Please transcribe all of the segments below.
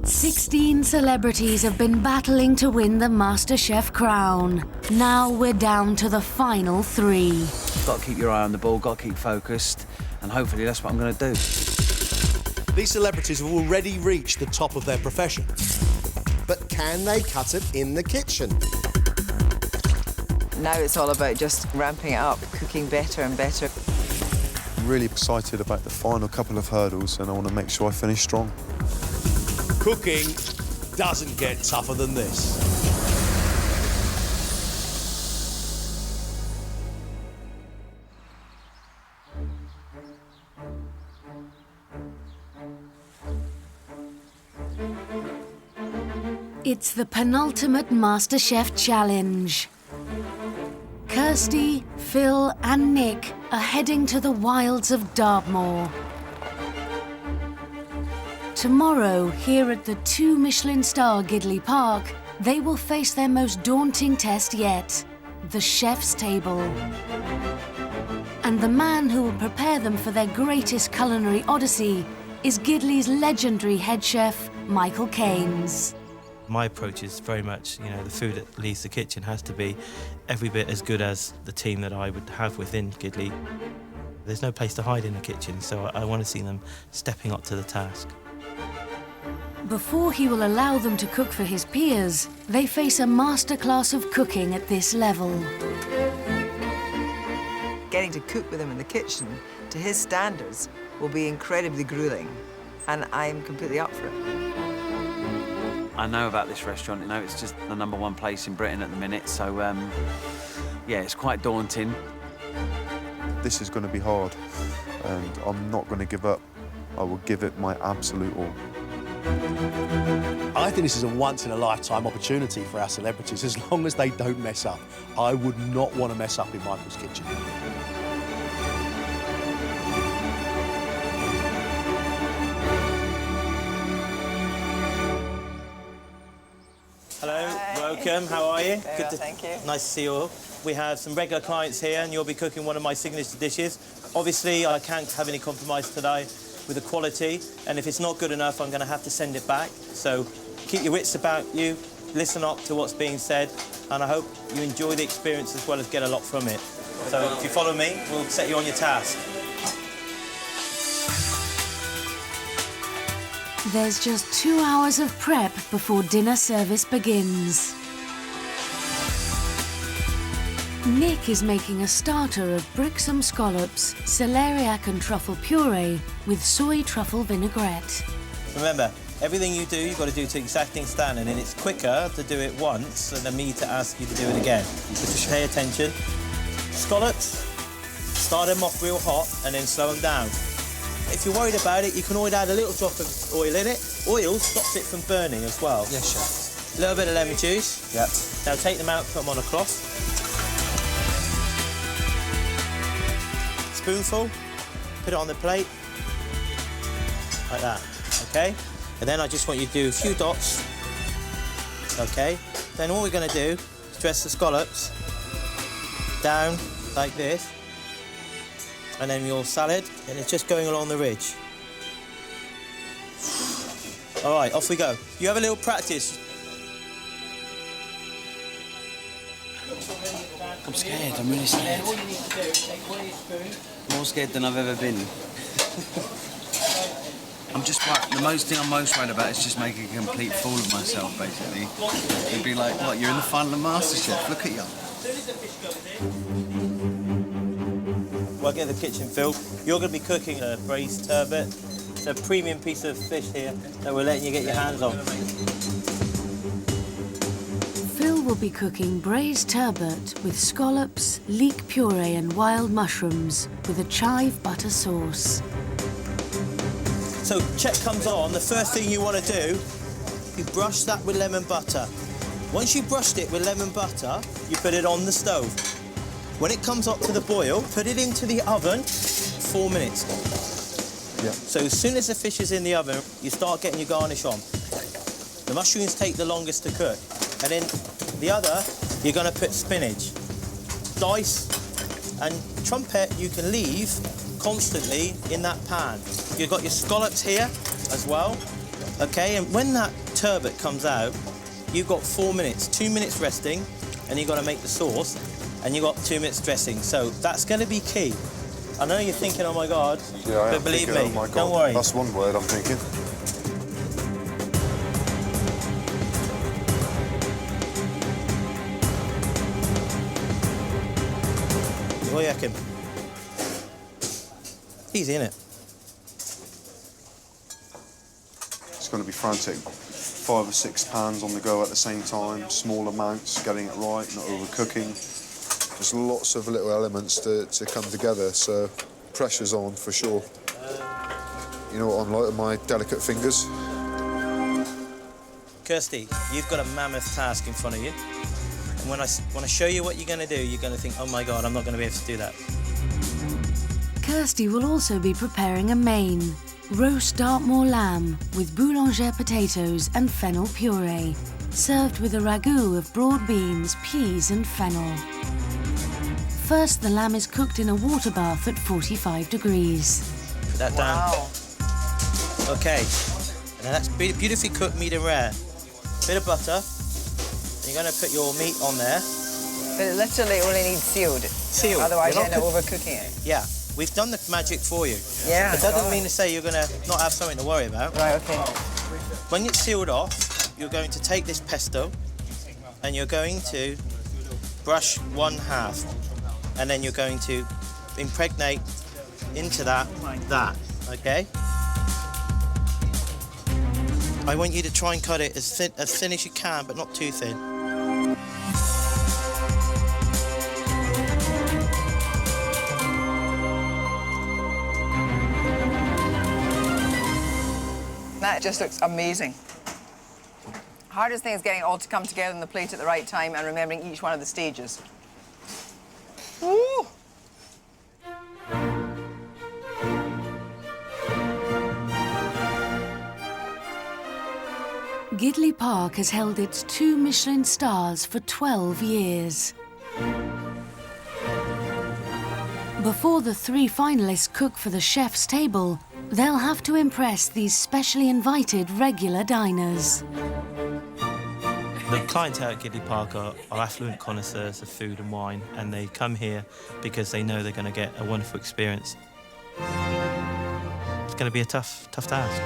16 celebrities have been battling to win the MasterChef crown. Now we're down to the final 3. You've got to keep your eye on the ball, got to keep focused, and hopefully that's what I'm going to do. These celebrities have already reached the top of their profession. But can they cut it in the kitchen? Now it's all about just ramping it up, cooking better and better. I'm really excited about the final couple of hurdles, and I want to make sure I finish strong. Cooking doesn't get tougher than this. It's the penultimate MasterChef challenge. Kirsty, Phil and Nick are heading to the wilds of Dartmoor. Tomorrow, here at the 2 Michelin-star Gidleigh Park, they will face their most daunting test yet, the chef's table. And the man who will prepare them for their greatest culinary odyssey is Gidley's legendary head chef, Michael Caines. My approach is very much, the food that leaves the kitchen has to be every bit as good as the team that I would have within Gidley. There's no place to hide in the kitchen, so I want to see them stepping up to the task. Before he will allow them to cook for his peers, they face a masterclass of cooking at this level. Getting to cook with him in the kitchen to his standards will be incredibly grueling, and I'm completely up for it. I know about this restaurant, it's just the #1 place in Britain at the minute, so, yeah, it's quite daunting. This is going to be hard, and I'm not going to give up. I will give it my absolute all. I think this is a once-in-a-lifetime opportunity for our celebrities, as long as they don't mess up. I would not want to mess up in Michael's kitchen. Hello, welcome, how are you? Very well, thank you. Nice to see you all. We have some regular clients here and you'll be cooking one of my signature dishes. Obviously, I can't have any compromise today with the quality, and if it's not good enough, I'm going to have to send it back. So keep your wits about you, listen up to what's being said, and I hope you enjoy the experience as well as get a lot from it. So if you follow me, we'll set you on your task. There's just 2 hours of prep before dinner service begins. Nick is making a starter of Brixham scallops, celeriac and truffle puree with soy truffle vinaigrette. Remember, everything you do, you've got to do to exacting standard, and it's quicker to do it once than me to ask you to do it again. Just pay attention. Scallops, start them off real hot and then slow them down. If you're worried about it, you can always add a little drop of oil in it. Oil stops it from burning as well. Yes, chef. A little bit of lemon juice. Yep. Now take them out, put them on a cloth. Spoonful, put it on the plate, like that, OK? And then I just want you to do a few dots, OK? Then all we're going to do is dress the scallops down like this, and then your salad, and it's just going along the ridge. All right, off we go. You have a little practice. I'm scared, I'm really scared. All you need to do is take one of your spoons. More scared than I've ever been. The thing I'm most worried about is just making a complete fool of myself, basically. It'd be like, what, you're in the final of MasterChef, look at you. Well, get the kitchen filled. You're going to be cooking a braised turbot. It's a premium piece of fish here that we're letting you get your hands on. Phil will be cooking braised turbot with scallops, leek puree and wild mushrooms with a chive butter sauce. So check comes on, the first thing you want to do, you brush that with lemon butter. Once you've brushed it with lemon butter, you put it on the stove. When it comes up to the boil, put it into the oven, 4 minutes. Yeah. So as soon as the fish is in the oven, you start getting your garnish on. The mushrooms take the longest to cook. And then the other, you're going to put spinach. Dice and trumpet you can leave constantly in that pan. You've got your scallops here as well. Okay, and when that turbot comes out, you've got 4 minutes, 2 minutes resting, and you've got to make the sauce, and you've got 2 minutes dressing. So that's going to be key. I know you're thinking, oh my God, Yeah, but believe me, oh my God. don't worry. That's one word I'm thinking. What do you reckon? Easy, isn't it? It's going to be frantic. 5 or 6 pans on the go at the same time, small amounts, getting it right, not overcooking. There's lots of little elements to come together, so pressure's on for sure. You know what I'm like with my delicate fingers? Kirsty, you've got a mammoth task in front of you. And when I show you what you're going to do, you're going to think, oh my God, I'm not going to be able to do that. Kirsty will also be preparing a main, roast Dartmoor lamb with boulanger potatoes and fennel puree, served with a ragout of broad beans, peas and fennel. First, the lamb is cooked in a water bath at 45 degrees. Put that down. Okay, and then that's beautifully cooked medium rare. Bit of butter. And you're going to put your meat on there. But it literally only needs sealed. Sealed. Otherwise, you end up overcooking it. Yeah, we've done the magic for you. Yeah. It doesn't mean to say you're going to not have something to worry about. Right, OK. When it's sealed off, you're going to take this pesto and you're going to brush 1/2. And then you're going to impregnate into that, OK? I want you to try and cut it as thin as you can, but not too thin. That just looks amazing. Hardest thing is getting it all to come together on the plate at the right time and remembering each one of the stages. Woo! Gidleigh Park has held its 2 Michelin stars for 12 years. Before the 3 finalists cook for the chef's table, they'll have to impress these specially invited regular diners. The clientele at Gidley Park are affluent connoisseurs of food and wine, and they come here because they know they're going to get a wonderful experience. It's going to be a tough task.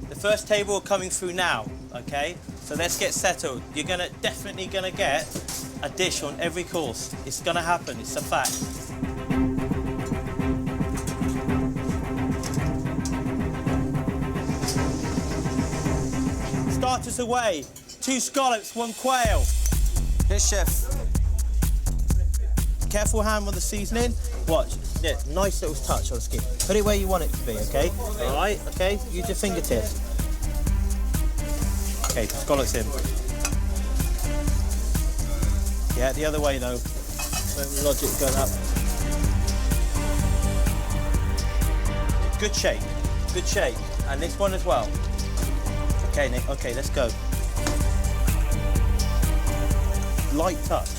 The first table coming through now, okay? So let's get settled. You're definitely gonna get a dish on every course. It's gonna happen, it's a fact. Starters away. 2 scallops, 1 quail. Here's chef. Careful hand with the seasoning. Watch. Yeah, nice little touch on the skin. Put it where you want it to be, okay? All right, okay? Use your fingertips. Okay, scallops in. Yeah, the other way though. Logic going up. Good shake, good shake. And this one as well. Okay, Nick, okay, let's go. Light touch.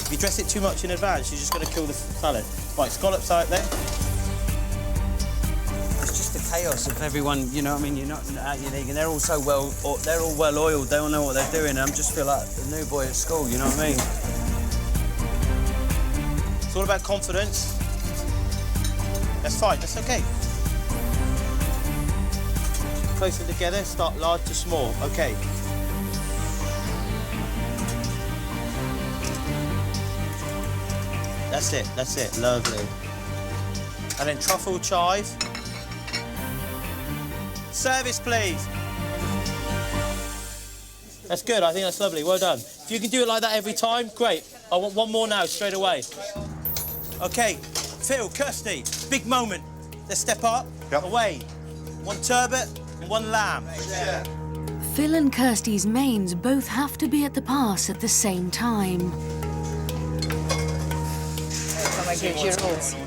If you dress it too much in advance, you're just going to kill the salad. Right, scallops out there. It's just the chaos of everyone, you know what I mean? You're not out your league, and they're all so they're all well oiled, they all know what they're doing. I just feel like the new boy at school, you know what I mean? It's all about confidence. That's fine, that's okay. Closer together, start large to small, okay. That's it, lovely. And then truffle chive. Service, please. That's good, I think that's lovely, well done. If you can do it like that every time, great. I want 1 more now, straight away. Okay, Phil, Kirsty, big moment. Let's step up, away. 1 turbot and 1 lamb. Yeah. Phil and Kirsty's mains both have to be at the pass at the same time.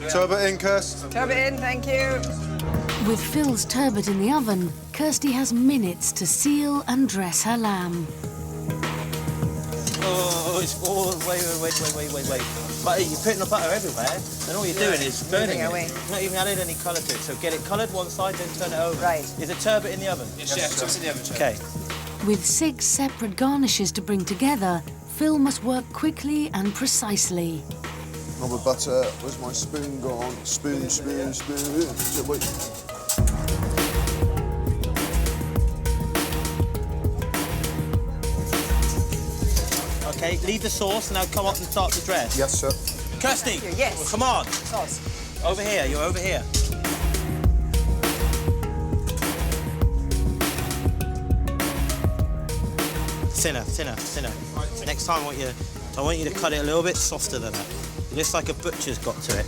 Turbot in, Kirst. Turbot in, thank you. With Phil's turbot in the oven, Kirsty has minutes to seal and dress her lamb. Oh. Oh, it's all... Wait. But you're putting the butter everywhere, and all you're doing is burning it. Away. You've not even added any colour to it, so get it coloured one side, then turn it over. Right. Is the turbot in the oven? Yes, chef. It's in the oven, chef. OK. With 6 separate garnishes to bring together, Phil must work quickly and precisely. Knob of butter. Where's my spoon gone? Spoon. Wait. OK, leave the sauce, and now come up and start the dress. Yes, sir. Kirsty! Yes. Come on! Sauce. Over here, you're over here. Thinner. Next time I want you to cut it a little bit softer than that. It looks like a butcher's got to it.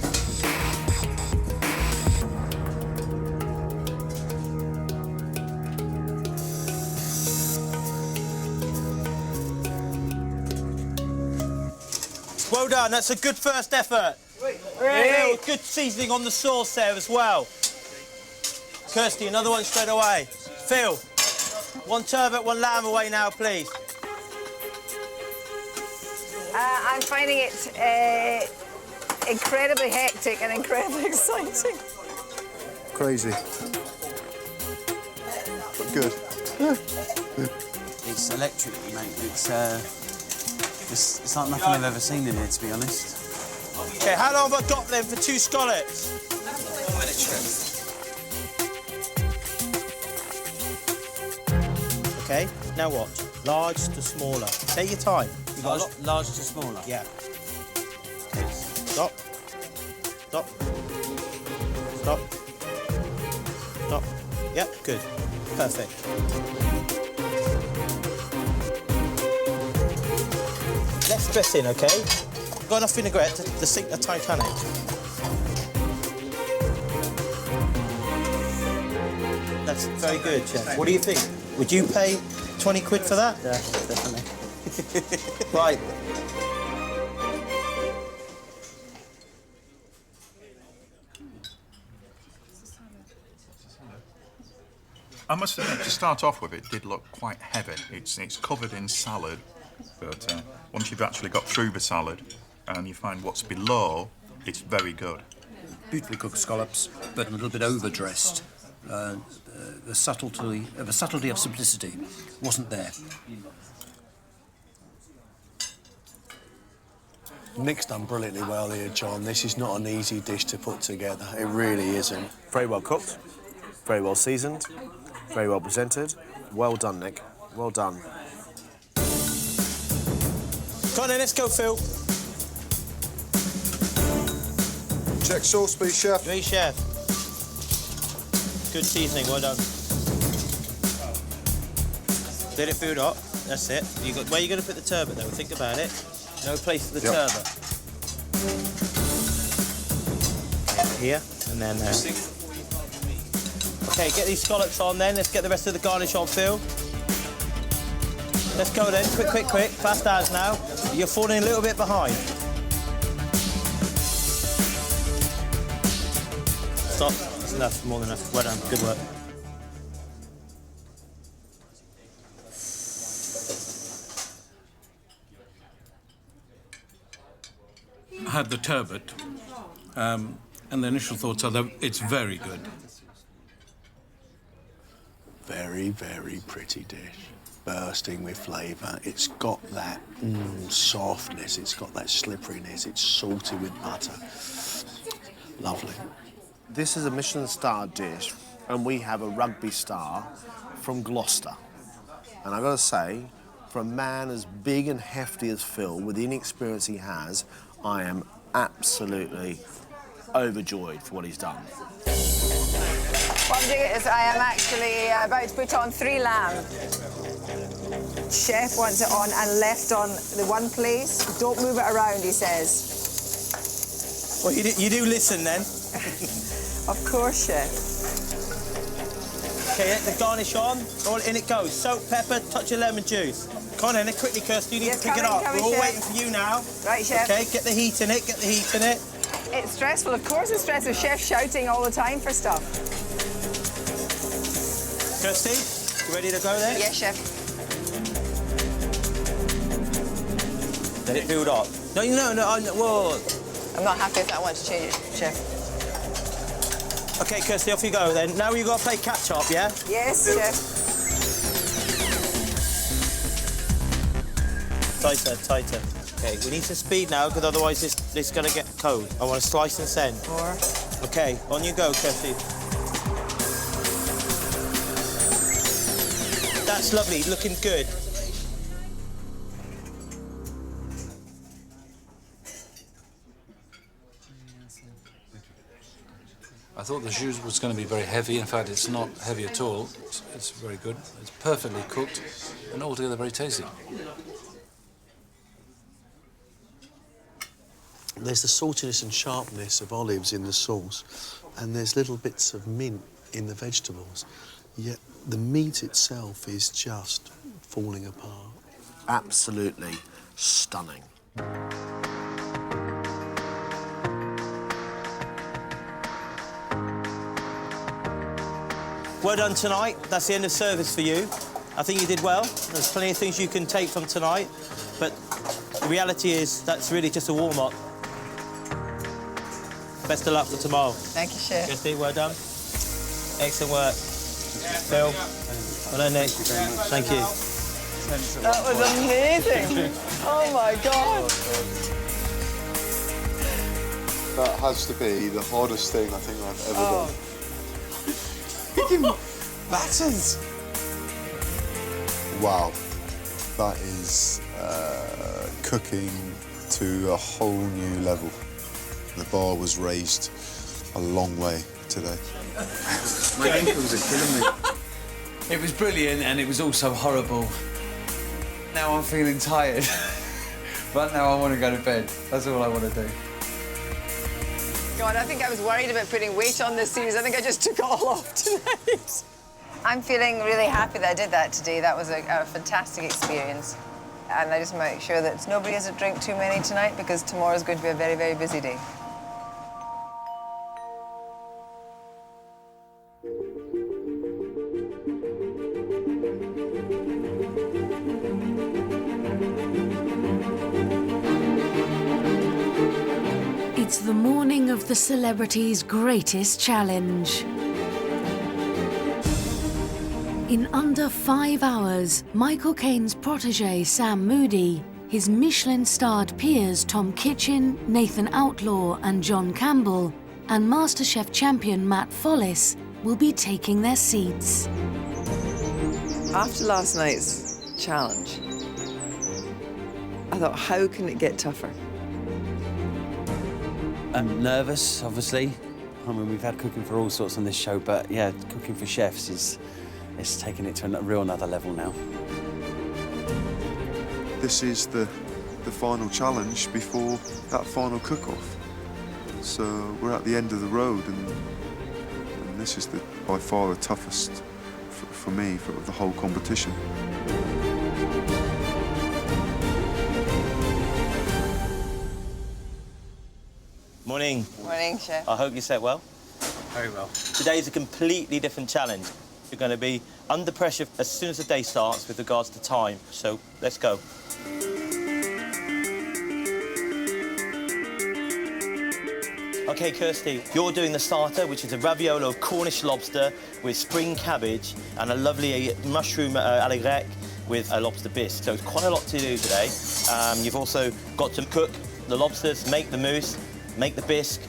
Well done, that's a good first effort. Phil, good seasoning on the sauce there as well. Kirsty, another one straight away. Phil, 1 turbot, 1 lamb away now, please. I'm finding it incredibly hectic and incredibly exciting. Crazy. But good. It's electric, mate. It's like nothing I've ever seen in here, to be honest. OK, how long have I got then for 2 scallops? 1 minute, chef. OK, now what? Large to smaller. Take your time. You got Large to smaller? Yeah. Okay, stop. Yep, good. Perfect. Let's dress in, OK? Got enough vinaigrette to sink the Titanic. That's very good, chef. What do you think? Would you pay 20 quid for that? Yeah, definitely. Right. I must admit, to start off with, it did look quite heavy. It's covered in salad, but once you've actually got through the salad and you find what's below, it's very good. Beautifully cooked scallops, but a little bit overdressed. The subtlety of simplicity wasn't there. Nick's done brilliantly well here, John. This is not an easy dish to put together. It really isn't. Very well cooked, very well seasoned, very well presented. Well done, Nick. Well done. Come on then, let's go, Phil. Check sauce, please, chef. Great, chef. Good seasoning, well done. Let it build up. That's it. Where are you going to put the turbot, though? Think about it. No place for the turbot. Here, and then there. OK, get these scallops on then. Let's get the rest of the garnish on, Phil. Let's go then. Quick. Fast as now. You're falling a little bit behind. Stop. That's enough. More than enough. Well done. Good work. I had the turbot, and the initial thoughts are that it's very good. Very, very pretty dish. Bursting with flavour. It's got that softness, it's got that slipperiness, it's salty with butter. Lovely. This is a Michelin-star dish, and we have a rugby star from Gloucester. And I've got to say, for a man as big and hefty as Phil, with the inexperience he has, I am absolutely overjoyed for what he's done. What I'm doing is I am actually about to put on 3 lamb. Chef wants it on and left on the one place. Don't move it around, he says. Well, you do listen then. Of course, chef. OK, let the garnish on. All in it goes. Salt, pepper, touch of lemon juice. Come on then, quickly, Kirsty, you need to pick it up. We're all waiting for you now. Right, chef. OK, get the heat in it, It's stressful, of course it's stressful. Chef shouting all the time for stuff. Kirsty, you ready to go then? Yes, chef. Let it build up. No, whoa. I'm not happy with that. I want to change it, Chef. OK, Kirsty, off you go then. Now you've got to play catch-up, yeah? Yes, Chef. Tighter. OK, we need some speed now, because otherwise this is going to get cold. I want to slice and send. 4. OK, on you go, Kirsty. That's lovely, looking good. I thought the jus was going to be very heavy. In fact, it's not heavy at all. It's very good. It's perfectly cooked and altogether very tasty. There's the saltiness and sharpness of olives in the sauce, and there's little bits of mint in the vegetables. Yet the meat itself is just falling apart. Absolutely stunning. Well done tonight. That's the end of service for you. I think you did well. There's plenty of things you can take from tonight, but the reality is that's really just a warm-up. Best of luck for tomorrow. Thank you, Chef. Kirsty, well done. Excellent work. Phil, well done, Nick. Thank you. That was amazing. Oh, my God. That has to be the hardest thing I think I've ever done. Batters. Wow, that is cooking to a whole new level. The bar was raised a long way today. My ankles are killing me. It was brilliant and it was also horrible. Now I'm feeling tired. But now I want to go to bed. That's all I want to do. God, I think I was worried about putting weight on this series. I think I just took it all off tonight. I'm feeling really happy that I did that today. That was a fantastic experience. And I just make sure that nobody has to drink too many tonight, because tomorrow's going to be a very, very busy day. It's the morning of the celebrity's greatest challenge. In under 5 hours, Michael Caines' protégé Sam Moody, his Michelin-starred peers Tom Kitchen, Nathan Outlaw and John Campbell, and MasterChef champion Matt Follis will be taking their seats. After last night's challenge, I thought, how can it get tougher? I'm nervous, obviously. I mean, we've had cooking for all sorts on this show, but yeah, cooking for chefs it's taking it to a real another level now. This is the final challenge before that final cook-off. So we're at the end of the road, and this is by far the toughest for me for the whole competition. Morning. Morning, Chef. I hope you slept well. Very well. Today's a completely different challenge. You're going to be under pressure as soon as the day starts with regards to time. So let's go. OK, Kirsty, you're doing the starter, which is a raviolo of Cornish lobster with spring cabbage and a lovely mushroom à la grecque with a lobster bisque. So it's quite a lot to do today. You've also got to cook the lobsters, make the mousse, make the bisque,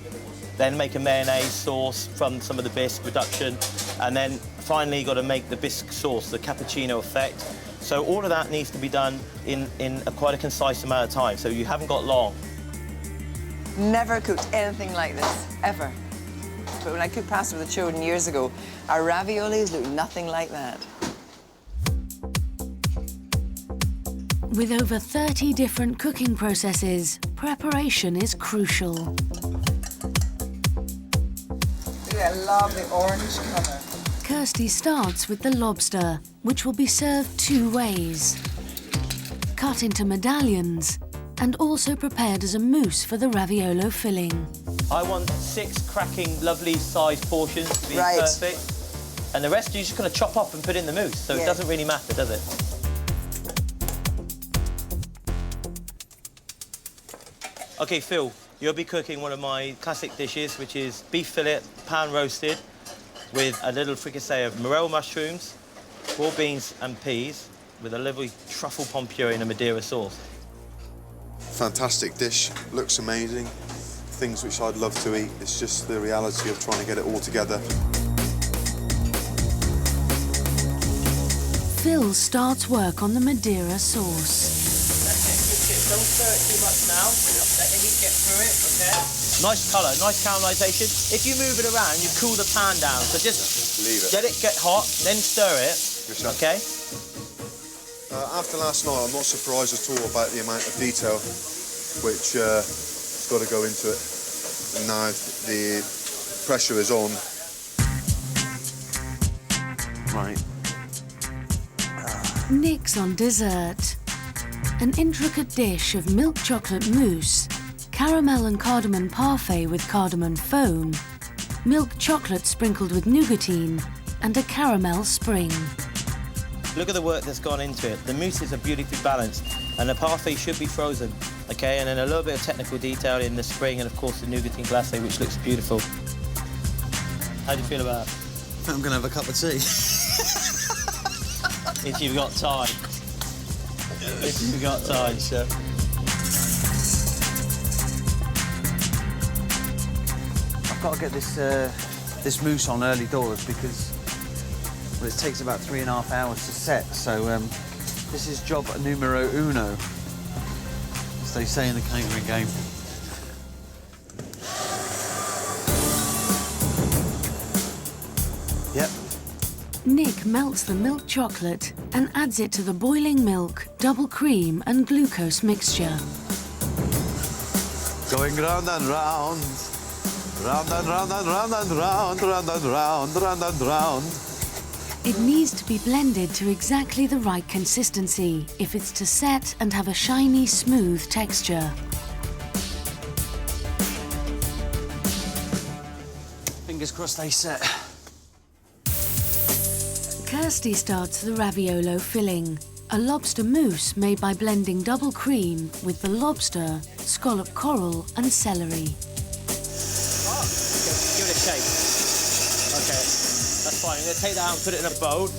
then make a mayonnaise sauce from some of the bisque reduction, and then finally you've got to make the bisque sauce, the cappuccino effect. So all of that needs to be done in quite a concise amount of time, so you haven't got long. Never cooked anything like this, ever. But when I cooked pasta with the children years ago, our raviolis looked nothing like that. With over 30 different cooking processes, preparation is crucial. I love the orange colour. Kirsty starts with the lobster, which will be served 2 ways. Cut into medallions and also prepared as a mousse for the raviolo filling. I want 6 cracking, lovely sized portions to be perfect. And the rest you're just going to chop up and put in the mousse, so it doesn't really matter, does it? OK, Phil, you'll be cooking one of my classic dishes, which is beef fillet, pan roasted, with a little fricassee of morel mushrooms, raw beans and peas, with a lovely truffle pompure in a Madeira sauce. Fantastic dish, looks amazing. Things which I'd love to eat. It's just the reality of trying to get it all together. Phil starts work on the Madeira sauce. Don't stir it too much now. Let the heat get through it, OK? Nice colour, nice caramelisation. If you move it around, you cool the pan down. So just leave it. Let it get hot, then stir it, OK? After last night, I'm not surprised at all about the amount of detail which has got to go into it. And now the pressure is on. Right. Nick's on dessert. An intricate dish of milk chocolate mousse, caramel and cardamom parfait with cardamom foam, milk chocolate sprinkled with nougatine, and a caramel spring. Look at the work that's gone into it. The mousses are beautifully balanced, and the parfait should be frozen, OK? And then a little bit of technical detail in the spring, and of course the nougatine glacé, which looks beautiful. How do you feel about it? I'm going to have a cup of tea. If you've got time. If you've got time, chef. I've got to get this mousse on early doors because, well, it takes about 3.5 hours to set. So this is job numero uno, as they say in the catering game. Yep. Nick melts the milk chocolate and adds it to the boiling milk, double cream and glucose mixture. Going round and round, round and round and round and round, round and round, round and round. It needs to be blended to exactly the right consistency if it's to set and have a shiny, smooth texture. Fingers crossed they set. Kirsty starts the raviolo filling, a lobster mousse made by blending double cream with the lobster, scallop coral and celery. Okay, give it a shake. OK, that's fine. I'm going to take that out and put it in a bowl.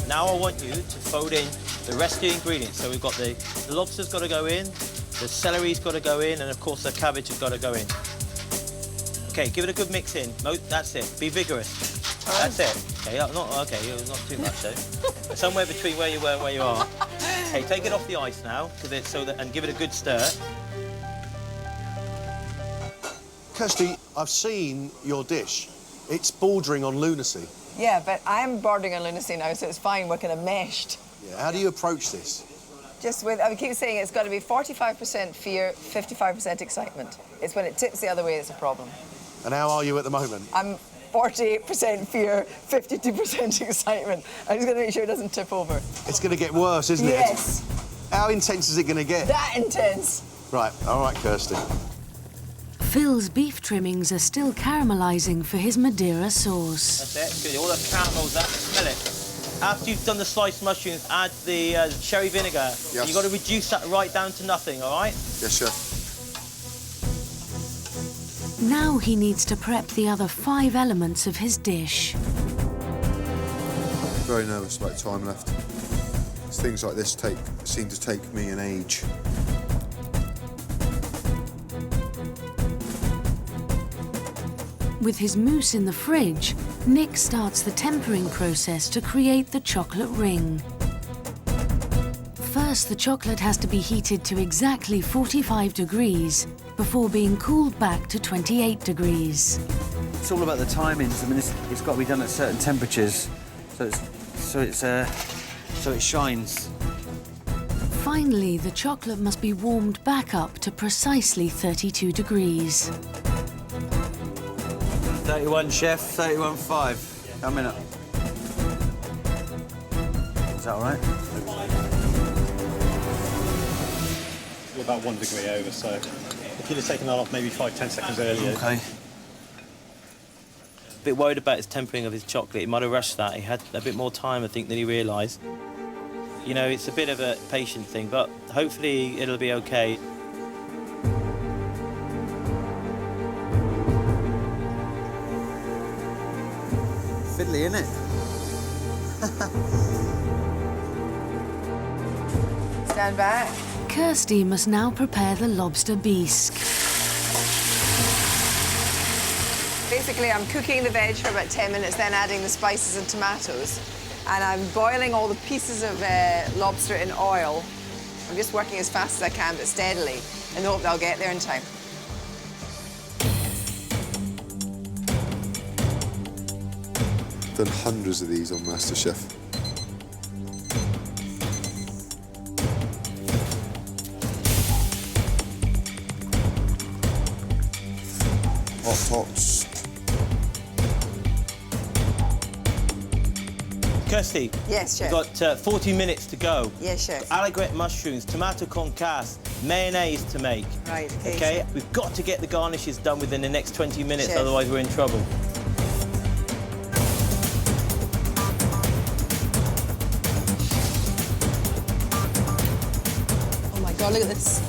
Now I want you to fold in the rest of the ingredients. So we've got the lobster's got to go in, the celery's got to go in, and of course the cabbage has got to go in. OK, give it a good mix in. No, that's it. Be vigorous. That's it. OK, not too much though. Somewhere between where you were and where you are. OK, take it off the ice now, and give it a good stir. Kirsty, I've seen your dish. It's bordering on lunacy. Yeah, but I'm bordering on lunacy now, so it's fine. We're kind of meshed. Yeah, how do you approach this? Just with, I keep saying it's got to be 45% fear, 55% excitement. It's when it tips the other way that's a problem. And how are you at the moment? I'm 48% fear, 52% excitement. I'm just going to make sure it doesn't tip over. It's going to get worse, isn't it? Yes. How intense is it going to get? That intense. Right, all right, Kirsty. Phil's beef trimmings are still caramelising for his Madeira sauce. That's it. Good. All the caramels out. Smell it. After you've done the sliced mushrooms, add the sherry vinegar. Yes. You've got to reduce that right down to nothing, all right? Yes, chef. Now he needs to prep the other 5 elements of his dish. Very nervous about time left. Things like this seem to take me an age. With his mousse in the fridge, Nick starts the tempering process to create the chocolate ring. First, the chocolate has to be heated to exactly 45 degrees before being cooled back to 28 degrees. It's all about the timings. I mean, it's got to be done at certain temperatures, so it shines. Finally, the chocolate must be warmed back up to precisely 32 degrees. 31, chef. 31.5. Coming up. Is that all right? We're about 1 degree over, so if you'd have taken that off maybe 5-10 seconds earlier. OK. A bit worried about his tempering of his chocolate. He might have rushed that. He had a bit more time, I think, than he realised. You know, it's a bit of a patient thing, but hopefully it'll be OK. Gidley, isn't it? Stand back. Kirsty must now prepare the lobster bisque. Basically, I'm cooking the veg for about 10 minutes, then adding the spices and tomatoes. And I'm boiling all the pieces of lobster in oil. I'm just working as fast as I can, but steadily, in the hope that I'll get there in time. Done hundreds of these on MasterChef. Hot tots. Kirsty. Yes, chef. We've got 40 minutes to go. Yes, chef. Allegret mushrooms, tomato concasse, mayonnaise to make. Right, okay. Okay? We've got to get the garnishes done within the next 20 minutes, Chef. otherwise we're in trouble. Oh my God, look at this.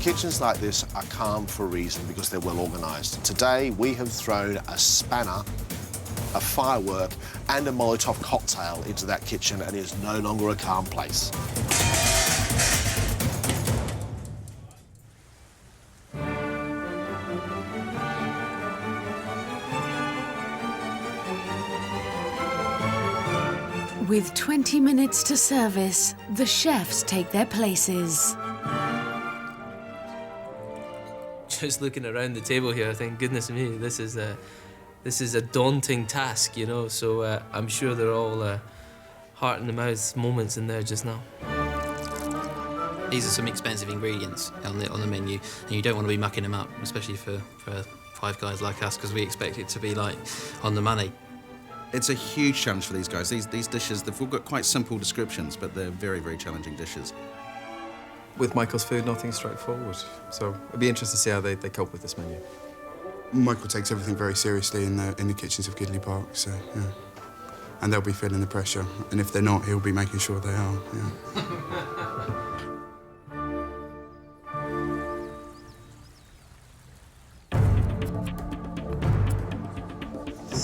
Kitchens like this are calm for a reason because they're well organised. Today, we have thrown a spanner, a firework and a Molotov cocktail into that kitchen, and it is no longer a calm place. With 20 minutes to service, the chefs take their places. Just looking around the table here, I think, goodness me, this is a daunting task, you know. So I'm sure they're all heart in the mouth moments in there just now. These are some expensive ingredients on the menu, and you don't want to be mucking them up, especially for five guys like us, because we expect it to be like on the money. It's a huge challenge for these guys. These dishes, they've all got quite simple descriptions, but they're very, very challenging dishes. With Michael's food, nothing's straightforward. So it'd be interesting to see how they cope with this menu. Michael takes everything very seriously in the kitchens of Gidleigh Park, so, yeah. And they'll be feeling the pressure. And if they're not, he'll be making sure they are, yeah.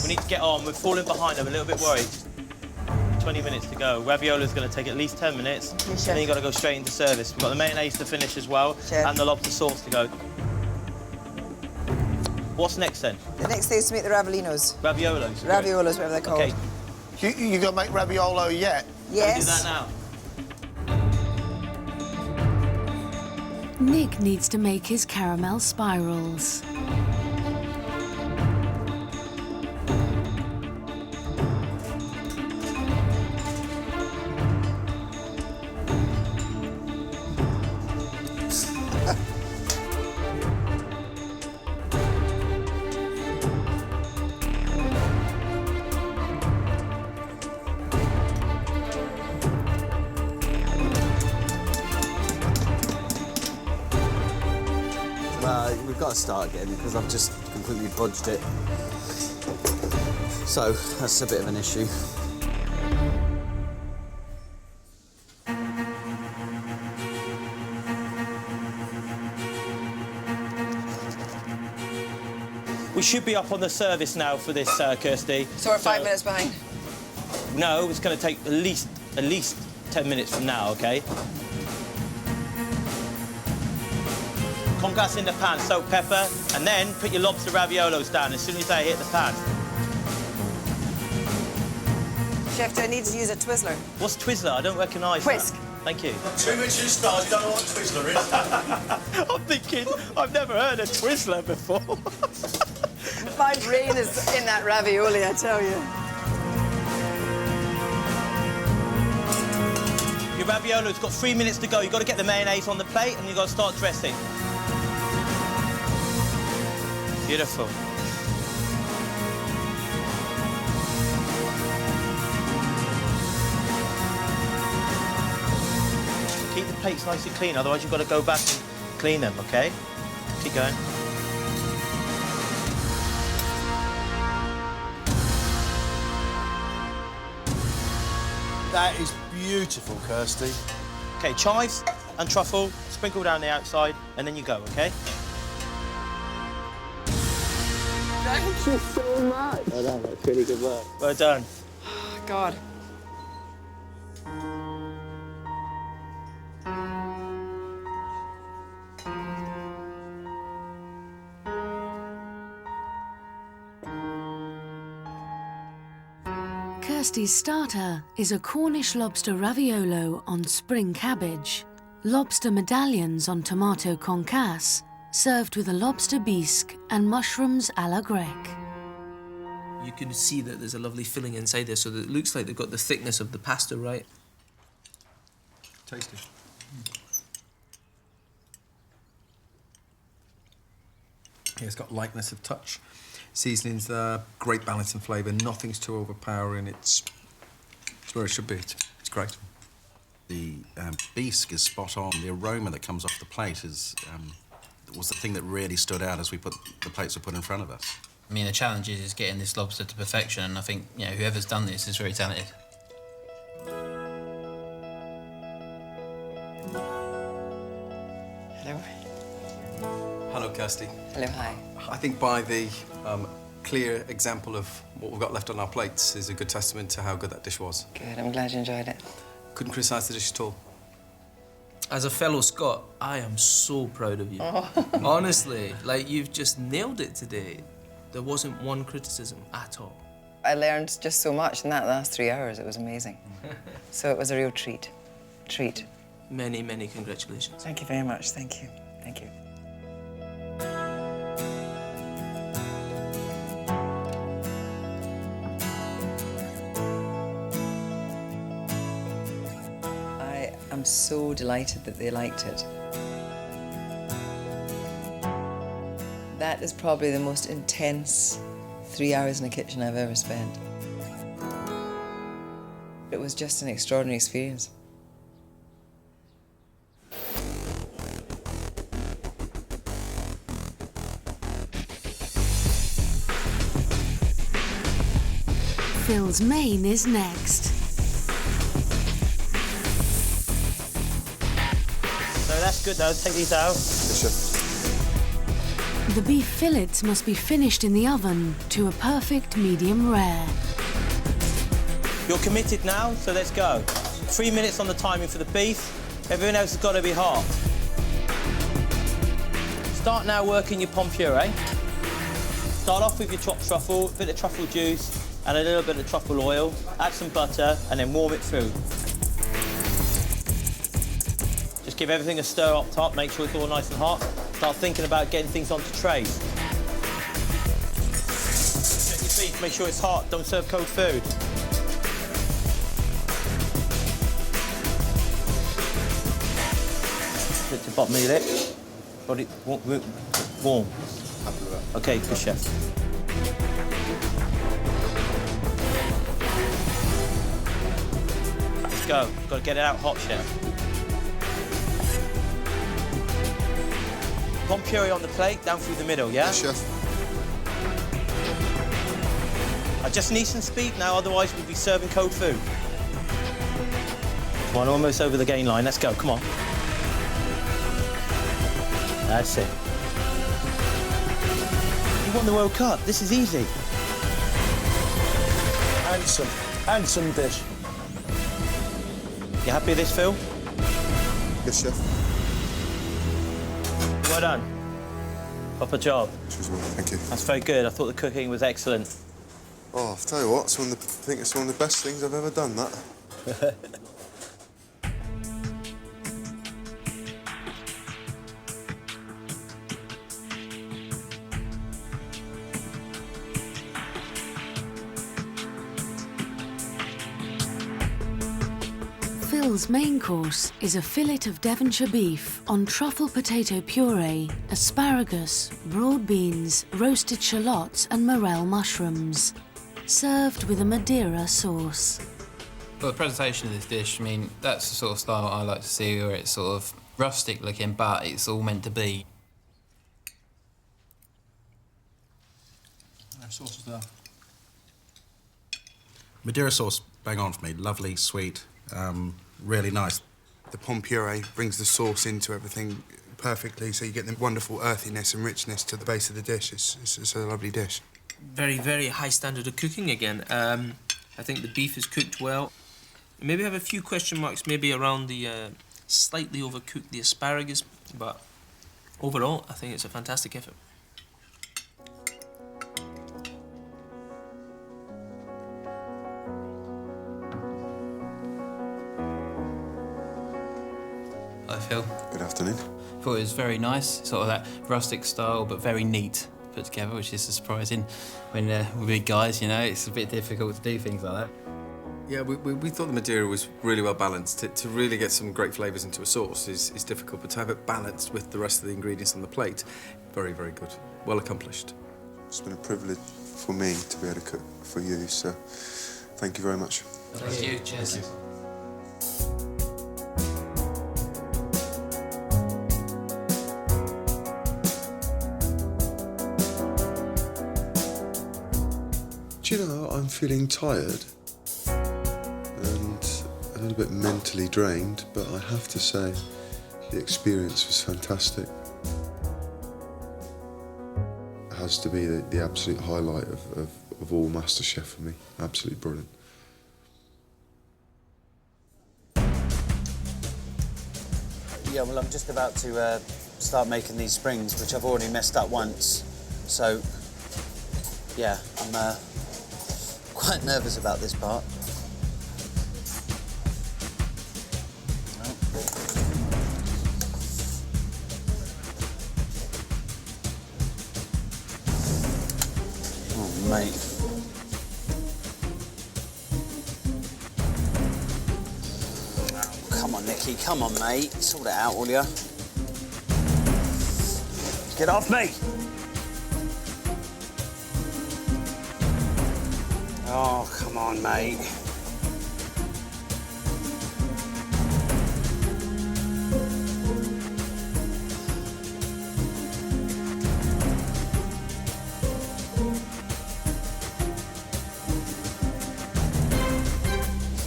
We need to get on. We're falling behind. I'm a little bit worried. 20 minutes to go. Raviola's going to take at least 10 minutes. Yes, and chef. then you've got to go straight into service. We've got the mayonnaise to finish as well, Chef. and the lobster sauce to go. What's next then? The next thing is to make the ravolinos. Raviolos. Raviolos, whatever they're called. Okay. You gonna make raviolo yet? Yes. Do that now. Nick needs to make his caramel spirals. We've got to start again because I've just completely bodged it. So that's a bit of an issue. We should be up on the service now for this, Kirsty. So we're 5 minutes behind. No, it's going to take at least 10 minutes from now, OK? Concasse in the pan, soak pepper, and then put your lobster raviolos down as soon as they hit the pan. Chef, do I need to use a Twizzler? What's Twizzler? I don't recognise that. Whisk. Thank you. 2 Michelin-stars, you don't know what Twizzler is? I'm thinking, I've never heard of Twizzler before. My brain is in that ravioli, I tell you. Your raviolo's got 3 minutes to go. You've got to get the mayonnaise on the plate and you've got to start dressing. Beautiful. Keep the plates nice and clean, otherwise you've got to go back and clean them, OK? Keep going. That is beautiful, Kirsty. OK, chives and truffle, sprinkle down the outside, and then you go, OK? Thank you so much. Well done, that's really good work. Well done. God. Kirsty's starter is a Cornish lobster raviolo on spring cabbage, lobster medallions on tomato concasse, served with a lobster bisque and mushrooms à la grecque. You can see that there's a lovely filling inside there, so that it looks like they've got the thickness of the pasta right. Tasty. Yeah, it's got lightness of touch. Seasonings there, great balance and flavour. Nothing's too overpowering. It's where it should be. It's great. The bisque is spot on. The aroma that comes off the plate was the thing that really stood out as the plates were put in front of us. I mean, the challenge is getting this lobster to perfection, and I think, you know, whoever's done this is very talented. Hello. Hello, Kirsty. Hello, hi. I think by the clear example of what we've got left on our plates is a good testament to how good that dish was. Good, I'm glad you enjoyed it. Couldn't criticise the dish at all. As a fellow Scot, I am so proud of you. Oh. Honestly, like, you've just nailed it today. There wasn't one criticism at all. I learned just so much in that last 3 hours. It was amazing. So it was a real treat. Many, many congratulations. Thank you very much. Thank you. Thank you. I'm so delighted that they liked it. That is probably the most intense 3 hours in a kitchen I've ever spent. It was just an extraordinary experience. Phil's main is next. That's good though, take these out. Yes, chef. The beef fillets must be finished in the oven to a perfect medium rare. You're committed now, so let's go. 3 minutes on the timing for the beef. Everything else has got to be hot. Start now working your pomme puree. Start off with your chopped truffle, a bit of truffle juice and a little bit of truffle oil. Add some butter and then warm it through. Give everything a stir up top, make sure it's all nice and hot. Start thinking about getting things onto trays. Check your beef, make sure it's hot, don't serve cold food. Put the bottom of your lip. Body warm. Okay, good chef. Let's go, got to get it out hot, chef. Pomme puree on the plate, down through the middle, yeah? Yes, chef. I just need some speed now, otherwise we'll be serving cold food. Come on, almost over the gain line. Let's go, come on. That's it. You won the World Cup. This is easy. Handsome dish. You happy with this, Phil? Yes, chef. Well done. Proper job. Thank you. That's very good. I thought the cooking was excellent. Oh, I'll tell you what, I think it's one of the best things I've ever done, that. Phil's main course is a fillet of Devonshire beef on truffle potato puree, asparagus, broad beans, roasted shallots and morel mushrooms, served with a Madeira sauce. For the presentation of this dish, I mean, that's the sort of style I like to see, where it's sort of rustic looking, but it's all meant to be. Sauce is there. Madeira sauce, bang on for me. Lovely, sweet, really nice. The pomme puree brings the sauce into everything perfectly, so you get the wonderful earthiness and richness to the base of the dish. It's a lovely dish. Very, very high standard of cooking again. I think the beef is cooked well. Maybe have a few question marks maybe around the slightly overcooked the asparagus, but overall I think it's a fantastic effort. Hi Phil. Good afternoon. Thought it was very nice, sort of that rustic style, but very neat put together, which is surprising. When we're big guys, you know, it's a bit difficult to do things like that. Yeah, we thought the Madeira was really well balanced. To really get some great flavours into a sauce is difficult, but to have it balanced with the rest of the ingredients on the plate, very, very good. Well accomplished. It's been a privilege for me to be able to cook for you, so thank you very much. Thank you. Cheers. Do you know, I'm feeling tired and a little bit mentally drained, but I have to say the experience was fantastic. It has to be the absolute highlight of all MasterChef for me. Absolutely brilliant. Yeah, well, I'm just about to start making these springs, which I've already messed up once. So, yeah, I'm quite nervous about this part. Oh, mate. Come on, Nicky, come on, mate. Sort it out, will ya? Get off me! Oh, come on, mate.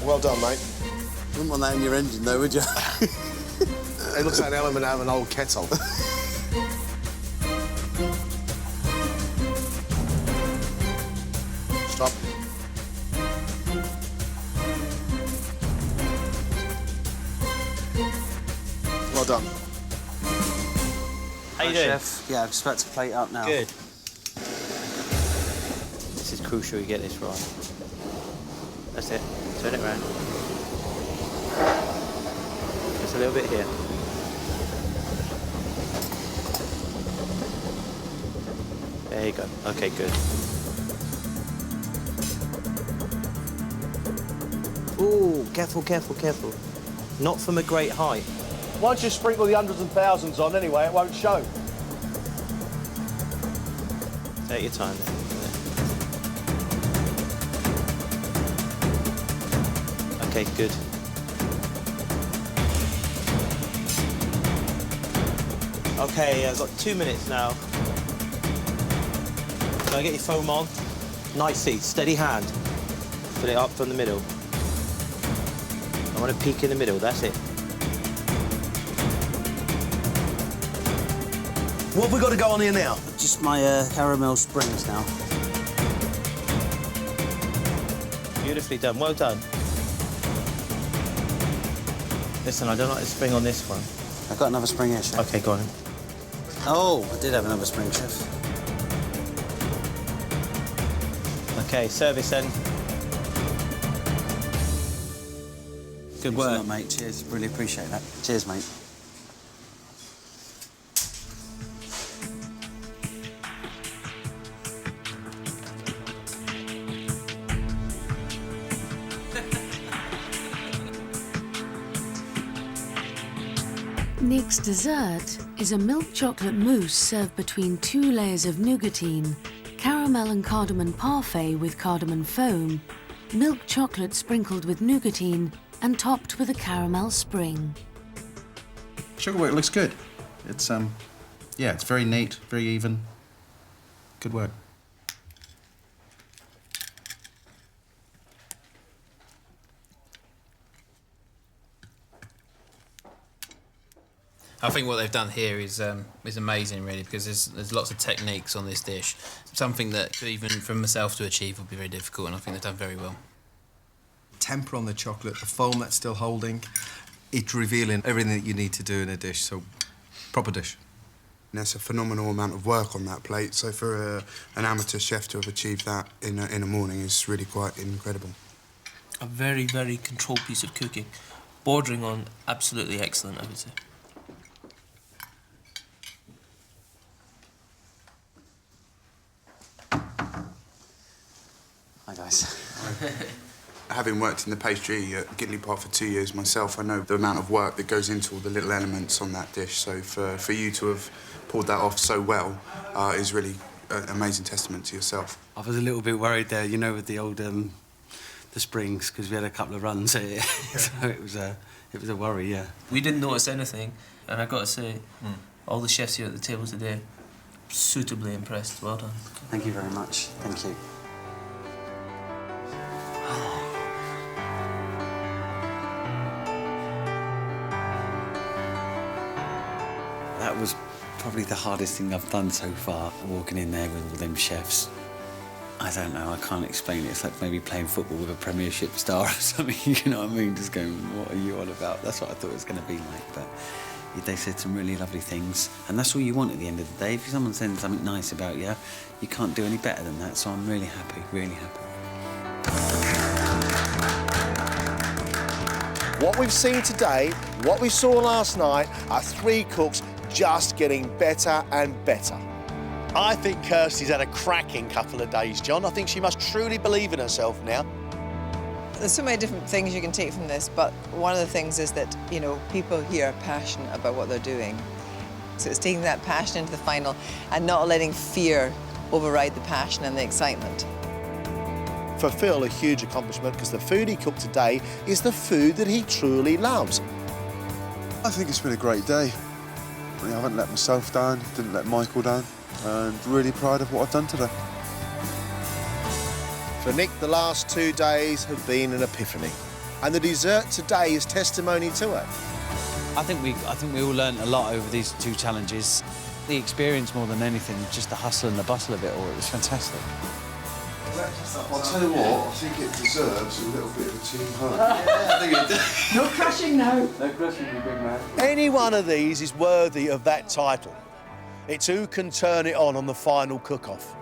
Well done, mate. Wouldn't want that in your engine, though, would you? It looks like an element out of an old kettle. Stop. Well done. How you Hi, doing? Chef. Yeah, I'm just about to plate up now. Good. This is crucial you get this right. That's it. Turn it round. Just a little bit here. There you go. Okay, good. Ooh, careful, careful, careful. Not from a great height. Once you sprinkle the hundreds and thousands on, anyway, it won't show. Take your time there. Okay, good. Okay, I've got 2 minutes now. Can I get your foam on? Nicely, steady hand. Put it up from the middle. I want to peek in the middle, that's it. What have we got to go on here now? Just my caramel springs now. Beautifully done, well done. Listen, I don't like the spring on this one. I've got another spring here, Chef. Okay, go on. Oh, I did have another spring, Chef. Okay, service then. Good work. Thanks a lot, mate. Cheers. Really appreciate that. Cheers, mate. Nick's dessert is a milk chocolate mousse served between 2 layers of nougatine, caramel and cardamom parfait with cardamom foam, milk chocolate sprinkled with nougatine, and topped with a caramel spring. Sugarwork looks good. It's yeah, it's very neat, very even. Good work. I think what they've done here is amazing, really, because there's lots of techniques on this dish. Something that even for myself to achieve would be very difficult, and I think they've done very well. Temper on the chocolate, the foam that's still holding, it's revealing everything that you need to do in a dish, so proper dish. And that's a phenomenal amount of work on that plate, so for an amateur chef to have achieved that in a morning is really quite incredible. A very, very controlled piece of cooking, bordering on absolutely excellent, I would say. Hi, guys. Having worked in the pastry at Gidleigh Park for 2 years myself, I know the amount of work that goes into all the little elements on that dish. So for you to have pulled that off so well is really an amazing testament to yourself. I was a little bit worried there, you know, with the old the springs, because we had a couple of runs here, so it was a worry, yeah. We didn't notice anything, and I got to say, all the chefs here at the table today, suitably impressed. Well done. Thank you very much. Thank you. That was probably the hardest thing I've done so far, walking in there with all them chefs. I don't know, I can't explain it. It's like maybe playing football with a Premiership star or something, you know what I mean? Just going, what are you on about? That's what I thought it was going to be like, but they said some really lovely things, and that's all you want at the end of the day. If someone's saying something nice about you, you can't do any better than that, so I'm really happy, really happy. What we've seen today, what we saw last night, are three cooks just getting better and better. I think Kirsty's had a cracking couple of days, John. I think she must truly believe in herself now. There's so many different things you can take from this, but one of the things is that, you know, people here are passionate about what they're doing. So it's taking that passion into the final and not letting fear override the passion and the excitement. For Phil, a huge accomplishment, because the food he cooked today is the food that he truly loves. I think it's been a great day. I haven't let myself down, didn't let Michael down, and really proud of what I've done today. For Nick, the last 2 days have been an epiphany, and the dessert today is testimony to it. I think we all learned a lot over these 2 challenges. The experience more than anything, just the hustle and the bustle of it all. It was fantastic. I'll tell you what, I think it deserves a little bit of a team hug. Yeah, I think it does. No crashing now. No crashing, you big man. Any one of these is worthy of that title. It's who can turn it on the final cook-off.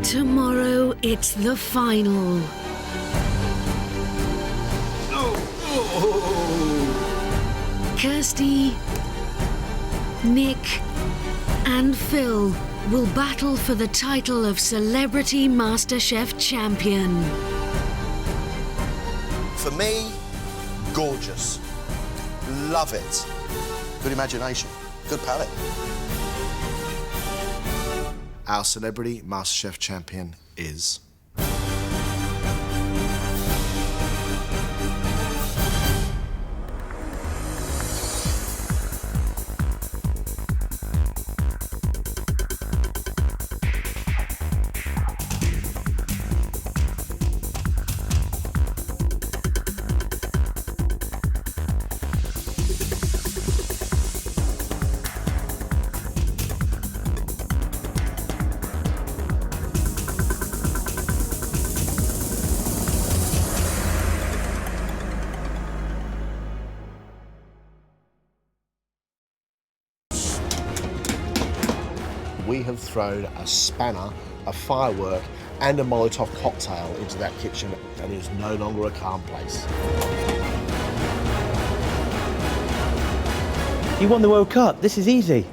Tomorrow, it's the final. Kirsty, Nick, and Phil will battle for the title of Celebrity MasterChef Champion. For me, gorgeous. Love it. Good imagination. Good palate. Our Celebrity MasterChef Champion is... We have thrown a spanner, a firework, and a Molotov cocktail into that kitchen, and it is no longer a calm place. You won the World Cup. This is easy.